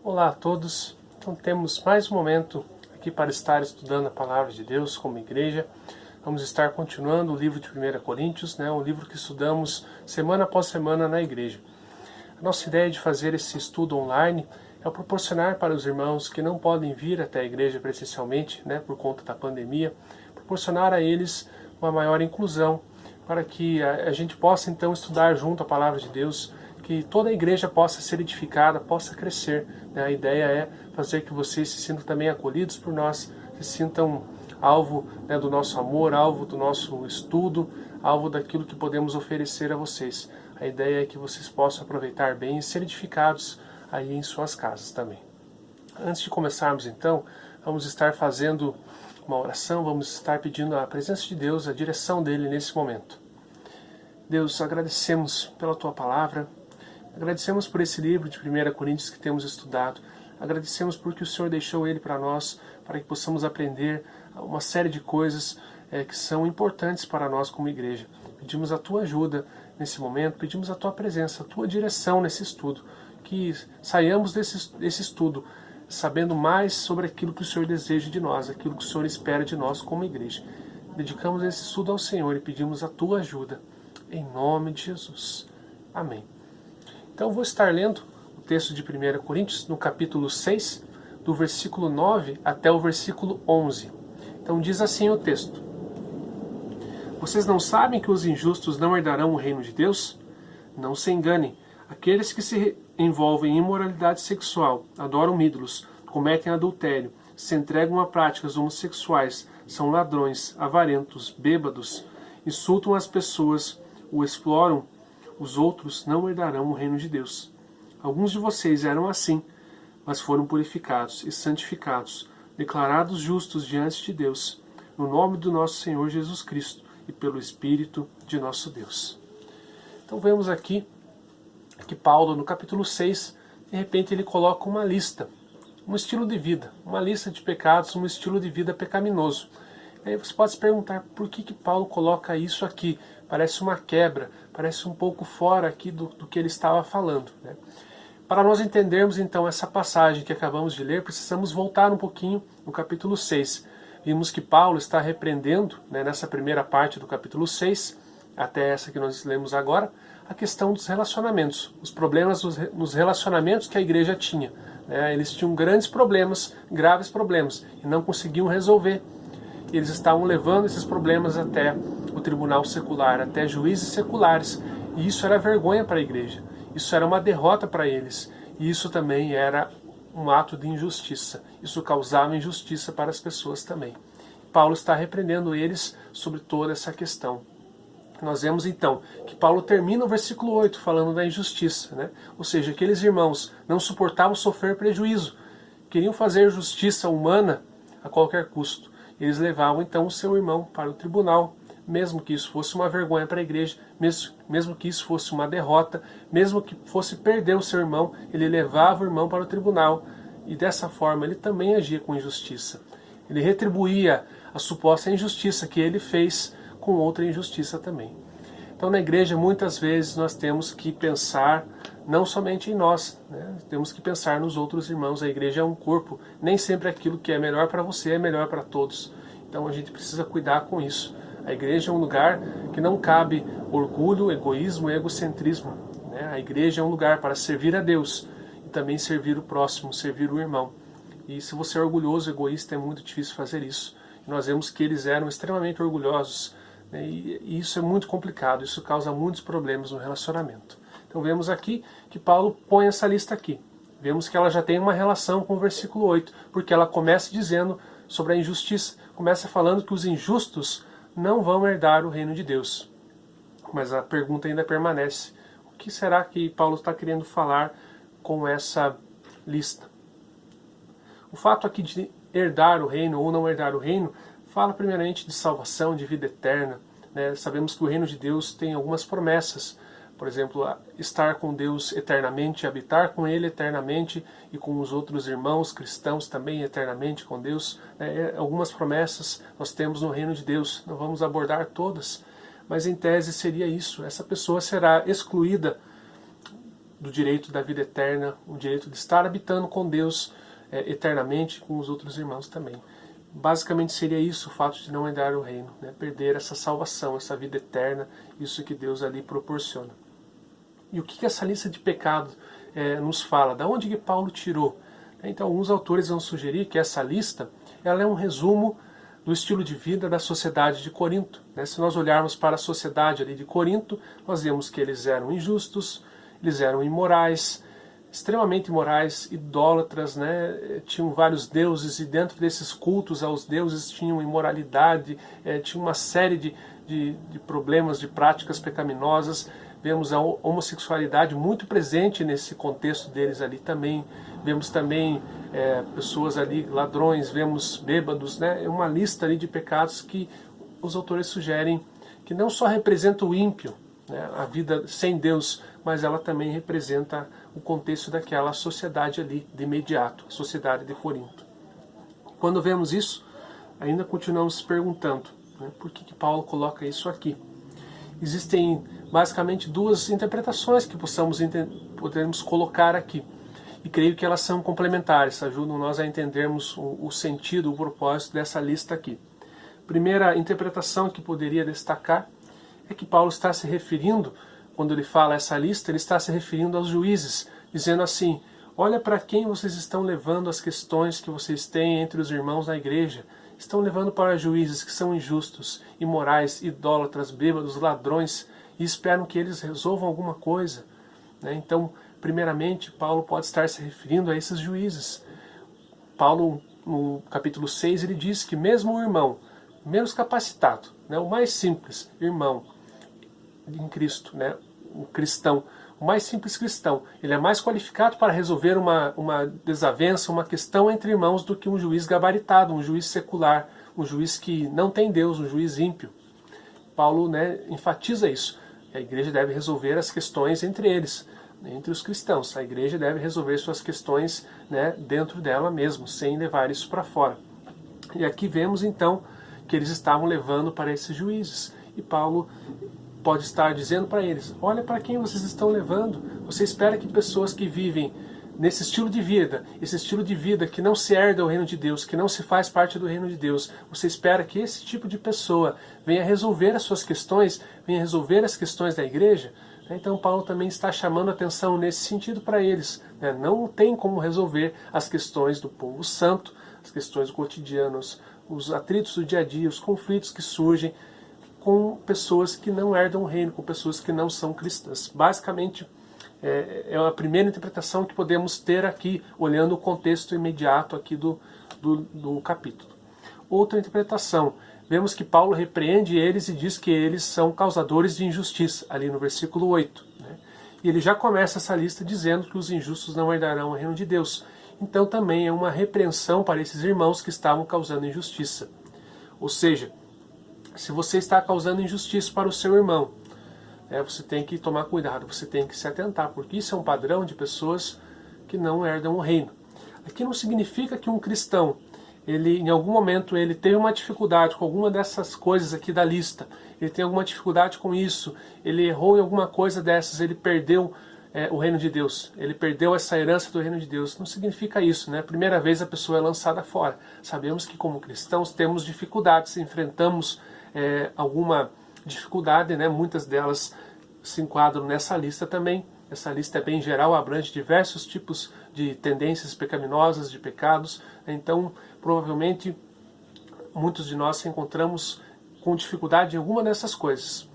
Olá a todos. Então temos mais um momento aqui para estar estudando a Palavra de Deus como igreja. Vamos estar continuando o livro de 1 Coríntios, um livro que estudamos semana após semana na igreja. A nossa ideia de fazer esse estudo online é proporcionar para os irmãos que não podem vir até a igreja presencialmente, por conta da pandemia, proporcionar a eles uma maior inclusão, para que a gente possa então estudar junto a Palavra de Deus, que toda a igreja possa ser edificada, possa crescer. A ideia é fazer que vocês se sintam também acolhidos por nós, se sintam alvo do nosso amor, alvo do nosso estudo, alvo daquilo que podemos oferecer a vocês. A ideia é que vocês possam aproveitar bem e ser edificados aí em suas casas também. Antes de começarmos então, vamos estar fazendo uma oração, vamos estar pedindo a presença de Deus, a direção dele nesse momento. Deus, agradecemos pela tua palavra, agradecemos por esse livro de 1 Coríntios que temos estudado, agradecemos porque o Senhor deixou ele para nós, para que possamos aprender uma série de coisas que são importantes para nós como igreja. Pedimos a tua ajuda nesse momento, pedimos a tua presença, a tua direção nesse estudo, que saiamos desse estudo sabendo mais sobre aquilo que o Senhor deseja de nós, aquilo que o Senhor espera de nós como igreja. Dedicamos esse estudo ao Senhor e pedimos a tua ajuda, em nome de Jesus. Amém. Então vou estar lendo o texto de 1 Coríntios, no capítulo 6, do versículo 9 até o versículo 11. Então diz assim o texto: Vocês não sabem que os injustos não herdarão o reino de Deus? Não se enganem. Aqueles que se envolvem em imoralidade sexual, adoram ídolos, cometem adultério, se entregam a práticas homossexuais, são ladrões, avarentos, bêbados, insultam as pessoas, o exploram, os outros não herdarão o reino de Deus. Alguns de vocês eram assim, mas foram purificados e santificados, declarados justos diante de Deus, no nome do nosso Senhor Jesus Cristo e pelo Espírito de nosso Deus. Então vemos aqui que Paulo, no capítulo 6, de repente ele coloca uma lista, um estilo de vida, uma lista de pecados, um estilo de vida pecaminoso. E aí você pode se perguntar por que Paulo coloca isso aqui? Parece uma quebra, parece um pouco fora aqui do que ele estava falando. Para nós entendermos então essa passagem que acabamos de ler, precisamos voltar um pouquinho no capítulo 6. Vimos que Paulo está repreendendo, nessa primeira parte do capítulo 6, até essa que nós lemos agora, a questão dos relacionamentos, os problemas nos relacionamentos que a igreja tinha. Eles tinham grandes problemas, graves problemas, e não conseguiam resolver. Eles estavam levando esses problemas até o tribunal secular, até juízes seculares, e isso era vergonha para a igreja, isso era uma derrota para eles, e isso também era um ato de injustiça, isso causava injustiça para as pessoas também. Paulo está repreendendo eles sobre toda essa questão. Nós vemos então que Paulo termina o versículo 8 falando da injustiça, ou seja, aqueles irmãos não suportavam sofrer prejuízo, queriam fazer justiça humana a qualquer custo. Eles levavam então o seu irmão para o tribunal, mesmo que isso fosse uma vergonha para a igreja, mesmo que isso fosse uma derrota, mesmo que fosse perder o seu irmão, ele levava o irmão para o tribunal, e dessa forma ele também agia com injustiça. Ele retribuía a suposta injustiça que ele fez com outra injustiça também. Então na igreja muitas vezes nós temos que pensar não somente em nós, temos que pensar nos outros irmãos. A igreja é um corpo, nem sempre aquilo que é melhor para você é melhor para todos. Então a gente precisa cuidar com isso. A igreja é um lugar que não cabe orgulho, egoísmo e egocentrismo. A igreja é um lugar para servir a Deus e também servir o próximo, servir o irmão. E se você é orgulhoso, egoísta, é muito difícil fazer isso. E nós vemos que eles eram extremamente orgulhosos, e isso é muito complicado, isso causa muitos problemas no relacionamento. Então vemos aqui que Paulo põe essa lista aqui. Vemos que ela já tem uma relação com o versículo 8, porque ela começa dizendo sobre a injustiça, começa falando que os injustos não vão herdar o reino de Deus. Mas a pergunta ainda permanece: o que será que Paulo está querendo falar com essa lista? O fato aqui de herdar o reino ou não herdar o reino fala primeiramente de salvação, de vida eterna. Sabemos que o reino de Deus tem algumas promessas. Por exemplo, estar com Deus eternamente, habitar com Ele eternamente e com os outros irmãos cristãos também eternamente com Deus. Algumas promessas nós temos no reino de Deus, não vamos abordar todas, mas em tese seria isso. Essa pessoa será excluída do direito da vida eterna, o direito de estar habitando com Deus eternamente, com os outros irmãos também. Basicamente seria isso o fato de não herdar o reino, né? Perder essa salvação, essa vida eterna, isso que Deus ali proporciona. E o que essa lista de pecados nos fala? Da onde que Paulo tirou? Então, alguns autores vão sugerir que essa lista ela é um resumo do estilo de vida da sociedade de Corinto. Né? Se nós olharmos para a sociedade ali de Corinto, nós vemos que eles eram injustos, eles eram imorais, extremamente imorais, idólatras, né? Tinham vários deuses e dentro desses cultos aos deuses tinham imoralidade, tinha uma série de problemas, de práticas pecaminosas. Vemos a homossexualidade muito presente nesse contexto deles ali também. Vemos também pessoas ali, ladrões, vemos bêbados, né? É uma lista ali de pecados que os autores sugerem que não só representa o ímpio, né? A vida sem Deus, mas ela também representa o contexto daquela sociedade ali de imediato, a sociedade de Corinto. Quando vemos isso, ainda continuamos se perguntando, né? Por que Paulo coloca isso aqui? Existem basicamente duas interpretações que podemos colocar aqui. E creio que elas são complementares, ajudam nós a entendermos o sentido, o propósito dessa lista aqui. Primeira interpretação que poderia destacar é que Paulo está se referindo, quando ele fala essa lista, ele está se referindo aos juízes, dizendo assim: olha para quem vocês estão levando as questões que vocês têm entre os irmãos na igreja. Estão levando para juízes que são injustos, imorais, idólatras, bêbados, ladrões, e esperam que eles resolvam alguma coisa. Né? Então, primeiramente, Paulo pode estar se referindo a esses juízes. Paulo, no capítulo 6, ele diz que mesmo o irmão menos capacitado, né, o mais simples irmão em Cristo, né, o cristão, o mais simples cristão, ele é mais qualificado para resolver uma desavença, uma questão entre irmãos do que um juiz gabaritado, um juiz secular, um juiz que não tem Deus, um juiz ímpio. Paulo, né, enfatiza isso. A igreja deve resolver as questões entre eles, entre os cristãos. A igreja deve resolver suas questões, né, dentro dela mesmo, sem levar isso para fora. E aqui vemos então que eles estavam levando para esses juízes. E Paulo pode estar dizendo para eles: olha para quem vocês estão levando. Você espera que pessoas que vivem nesse estilo de vida, esse estilo de vida que não se herda o reino de Deus, que não se faz parte do reino de Deus, você espera que esse tipo de pessoa venha resolver as suas questões, venha resolver as questões da igreja? Então Paulo também está chamando atenção nesse sentido para eles. Não tem como resolver as questões do povo santo, as questões cotidianas, os atritos do dia a dia, os conflitos que surgem com pessoas que não herdam o reino, com pessoas que não são cristãs. Basicamente, é a primeira interpretação que podemos ter aqui, olhando o contexto imediato aqui do capítulo. Outra interpretação, vemos que Paulo repreende eles e diz que eles são causadores de injustiça, ali no versículo 8. Né? E ele já começa essa lista dizendo que os injustos não herdarão o reino de Deus. Então também é uma repreensão para esses irmãos que estavam causando injustiça. Ou seja, se você está causando injustiça para o seu irmão, você tem que tomar cuidado, você tem que se atentar, porque isso é um padrão de pessoas que não herdam o reino. Aqui não significa que um cristão, em algum momento, ele tem uma dificuldade com alguma dessas coisas aqui da lista, ele tem alguma dificuldade com isso, ele errou em alguma coisa dessas, ele perdeu o reino de Deus, ele perdeu essa herança do reino de Deus. Não significa isso, né? Primeira vez a pessoa é lançada fora. Sabemos que como cristãos temos dificuldades, enfrentamos alguma dificuldade, né? Muitas delas se enquadram nessa lista também. Essa lista é bem geral, abrange diversos tipos de tendências pecaminosas, de pecados. Então, provavelmente, muitos de nós se encontramos com dificuldade em alguma dessas coisas.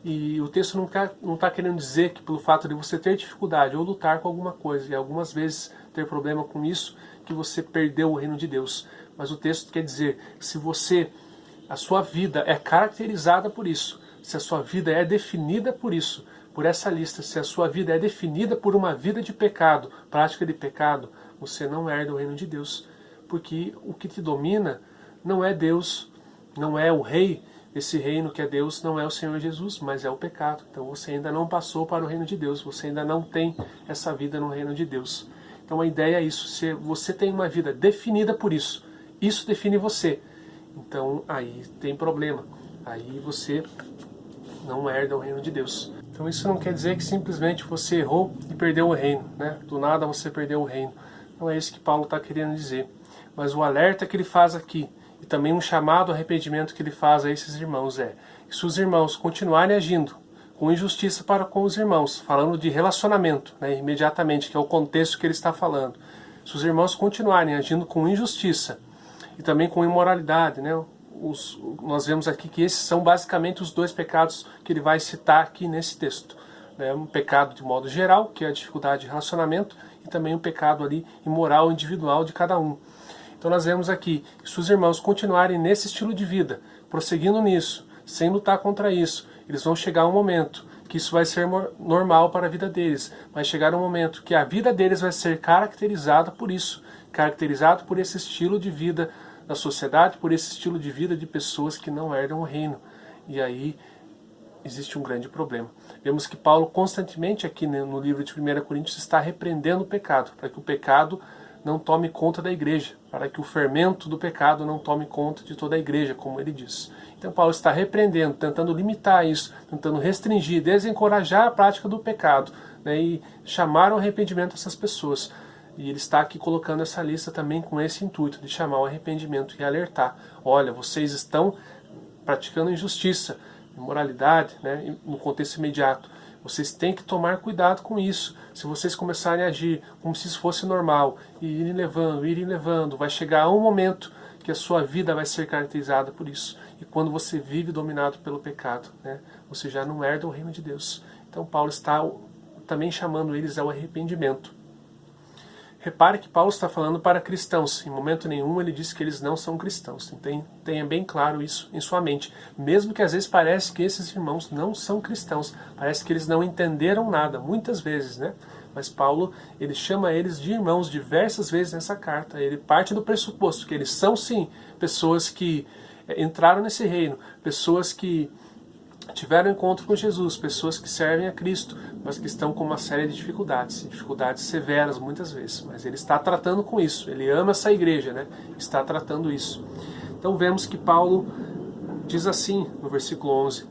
E o texto não está querendo dizer que pelo fato de você ter dificuldade ou lutar com alguma coisa, e algumas vezes ter problema com isso, que você perdeu o reino de Deus. Mas o texto quer dizer que se a sua vida é caracterizada por isso, se a sua vida é definida por isso, por essa lista, se a sua vida é definida por uma vida de pecado, prática de pecado, você não herda o reino de Deus. Porque o que te domina não é Deus, não é o rei. Esse reino que é Deus não é o Senhor Jesus, mas é o pecado. Então você ainda não passou para o reino de Deus, você ainda não tem essa vida no reino de Deus. Então a ideia é isso, se você tem uma vida definida por isso, isso define você. Então aí tem problema, aí você não herda o reino de Deus. Então isso não quer dizer que simplesmente você errou e perdeu o reino, né? Do nada você perdeu o reino. Não é isso que Paulo está querendo dizer. Mas o alerta que ele faz aqui, e também um chamado ao arrependimento que ele faz a esses irmãos é que se os irmãos continuarem agindo com injustiça para com os irmãos, falando de relacionamento, né, imediatamente, que é o contexto que ele está falando, se os irmãos continuarem agindo com injustiça e também com imoralidade, né, nós vemos aqui que esses são basicamente os dois pecados que ele vai citar aqui nesse texto. Um pecado de modo geral, que é a dificuldade de relacionamento, e também um pecado ali imoral individual de cada um. Então nós vemos aqui que se os irmãos continuarem nesse estilo de vida, prosseguindo nisso, sem lutar contra isso, eles vão chegar a um momento que isso vai ser normal para a vida deles. Vai chegar um momento que a vida deles vai ser caracterizada por isso, caracterizado por esse estilo de vida da sociedade, por esse estilo de vida de pessoas que não herdam o reino. E aí existe um grande problema. Vemos que Paulo constantemente aqui no livro de 1 Coríntios está repreendendo o pecado, para que o pecado não tome conta da igreja, para que o fermento do pecado não tome conta de toda a igreja, como ele diz. Então Paulo está repreendendo, tentando limitar isso, tentando restringir, desencorajar a prática do pecado, né, e chamar ao arrependimento essas pessoas. E ele está aqui colocando essa lista também com esse intuito de chamar ao arrependimento e alertar. Olha, vocês estão praticando injustiça, imoralidade, né, no contexto imediato. Vocês têm que tomar cuidado com isso. Se vocês começarem a agir como se isso fosse normal, e irem levando, vai chegar um momento que a sua vida vai ser caracterizada por isso. E quando você vive dominado pelo pecado, né, você já não herda o reino de Deus. Então Paulo está também chamando eles ao arrependimento. Repare que Paulo está falando para cristãos. Em momento nenhum ele diz que eles não são cristãos. Tenha bem claro isso em sua mente. Mesmo que às vezes parece que esses irmãos não são cristãos. Parece que eles não entenderam nada, muitas vezes, né? Mas Paulo, ele chama eles de irmãos diversas vezes nessa carta. Ele parte do pressuposto que eles são sim pessoas que entraram nesse reino, pessoas que tiveram encontro com Jesus, pessoas que servem a Cristo, mas que estão com uma série de dificuldades severas muitas vezes, mas ele está tratando com isso, ele ama essa igreja, né? Está tratando isso. Então vemos que Paulo diz assim no versículo 11,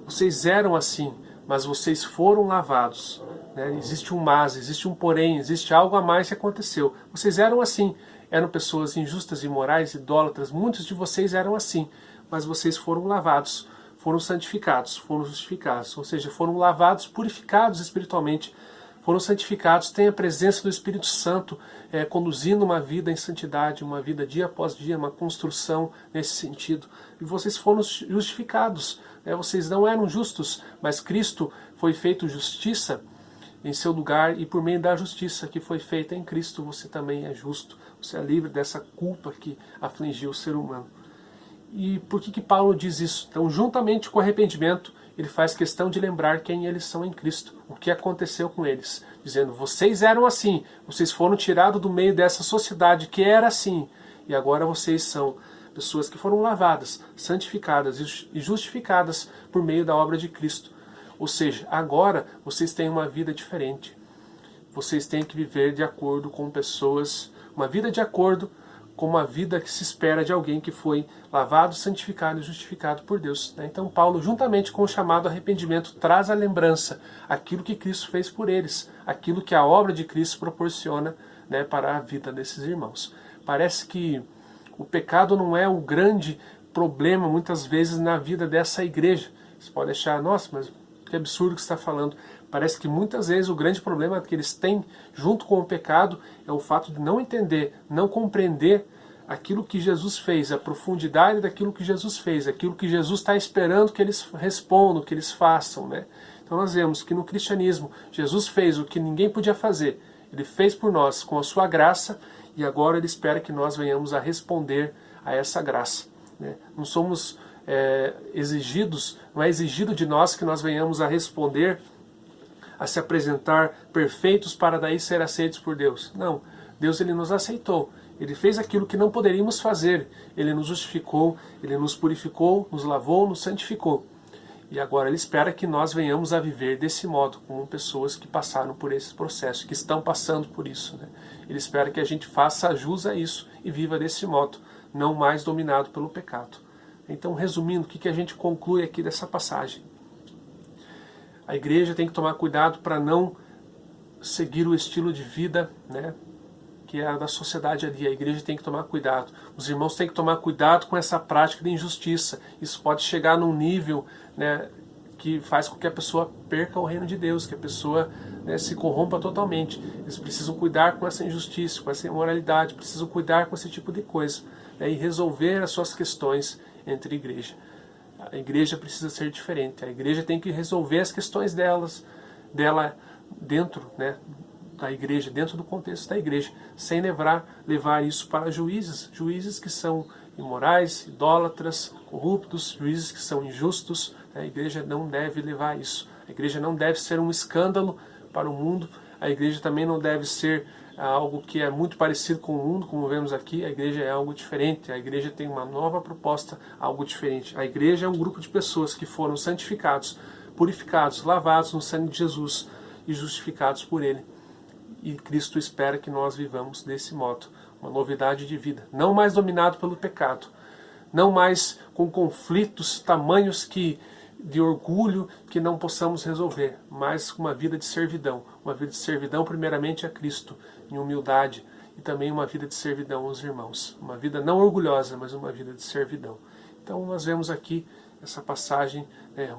vocês eram assim, mas vocês foram lavados, né? Existe um mas, existe um porém, existe algo a mais que aconteceu. Vocês eram assim, eram pessoas injustas, imorais, idólatras, muitos de vocês eram assim, mas vocês foram lavados, foram santificados, foram justificados, ou seja, foram lavados, purificados espiritualmente, foram santificados, têm a presença do Espírito Santo conduzindo uma vida em santidade, uma vida dia após dia, uma construção nesse sentido. E vocês foram justificados, vocês não eram justos, mas Cristo foi feito justiça em seu lugar, e por meio da justiça que foi feita em Cristo, você também é justo, você é livre dessa culpa que afligiu o ser humano. E por que Paulo diz isso? Então, juntamente com o arrependimento, ele faz questão de lembrar quem eles são em Cristo, o que aconteceu com eles, dizendo, vocês eram assim, vocês foram tirados do meio dessa sociedade que era assim, e agora vocês são pessoas que foram lavadas, santificadas e justificadas por meio da obra de Cristo. Ou seja, agora vocês têm uma vida diferente. Vocês têm que viver de acordo com pessoas, uma vida de acordo como a vida que se espera de alguém que foi lavado, santificado e justificado por Deus. Então Paulo, juntamente com o chamado arrependimento, traz à lembrança aquilo que Cristo fez por eles, aquilo que a obra de Cristo proporciona, né, para a vida desses irmãos. Parece que o pecado não é o grande problema, muitas vezes, na vida dessa igreja. Você pode achar, nossa, mas que absurdo que você está falando. Parece que muitas vezes o grande problema que eles têm junto com o pecado é o fato de não entender, não compreender aquilo que Jesus fez, a profundidade daquilo que Jesus fez, aquilo que Jesus está esperando que eles respondam, que eles façam, né? Então nós vemos que no cristianismo Jesus fez o que ninguém podia fazer. Ele fez por nós com a sua graça e agora ele espera que nós venhamos a responder a essa graça, né? Não somos exigidos, não é exigido de nós que nós venhamos a responder, a se apresentar perfeitos para daí ser aceitos por Deus. Não, Deus ele nos aceitou, ele fez aquilo que não poderíamos fazer, ele nos justificou, ele nos purificou, nos lavou, nos santificou. E agora ele espera que nós venhamos a viver desse modo, como pessoas que passaram por esse processo, que estão passando por isso, né? Ele espera que a gente faça jus a isso e viva desse modo, não mais dominado pelo pecado. Então, resumindo, o que a gente conclui aqui dessa passagem? A igreja tem que tomar cuidado para não seguir o estilo de vida, né, que é a da sociedade ali. A igreja tem que tomar cuidado. Os irmãos têm que tomar cuidado com essa prática de injustiça. Isso pode chegar num nível, né, que faz com que a pessoa perca o reino de Deus, que a pessoa, né, se corrompa totalmente. Eles precisam cuidar com essa injustiça, com essa imoralidade, precisam cuidar com esse tipo de coisa, né, e resolver as suas questões entre a igreja. A igreja precisa ser diferente. A igreja tem que resolver as questões dela dentro, né, da igreja, dentro do contexto da igreja, sem levar isso para juízes que são imorais, idólatras, corruptos, juízes que são injustos. A igreja não deve levar isso. A igreja não deve ser um escândalo para o mundo. A igreja também não deve ser algo que é muito parecido com o mundo, como vemos aqui. A igreja é algo diferente. A igreja tem uma nova proposta, algo diferente. A igreja é um grupo de pessoas que foram santificados, purificados, lavados no sangue de Jesus e justificados por Ele. E Cristo espera que nós vivamos desse modo, uma novidade de vida, não mais dominado pelo pecado, não mais com conflitos tamanhos de orgulho que não possamos resolver, mas uma vida de servidão primeiramente a Cristo, em humildade, e também uma vida de servidão aos irmãos, uma vida não orgulhosa, mas uma vida de servidão. Então nós vemos aqui essa passagem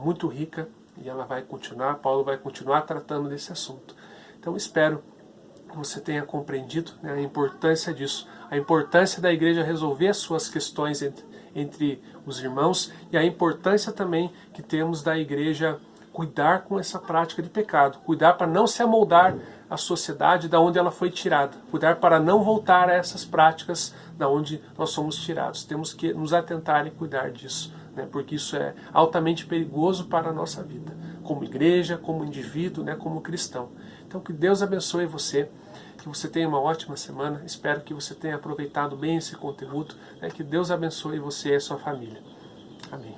muito rica, e ela vai continuar, Paulo vai continuar tratando desse assunto. Então espero que você tenha compreendido, né, a importância disso, a importância da igreja resolver as suas questões entre os irmãos, e a importância também que temos da igreja cuidar com essa prática de pecado, cuidar para não se amoldar à sociedade da onde ela foi tirada, cuidar para não voltar a essas práticas da onde nós somos tirados. Temos que nos atentar e cuidar disso, né, porque isso é altamente perigoso para a nossa vida, como igreja, como indivíduo, né, como cristão. Então que Deus abençoe você, que você tenha uma ótima semana, espero que você tenha aproveitado bem esse conteúdo, né, que Deus abençoe você e a sua família. Amém.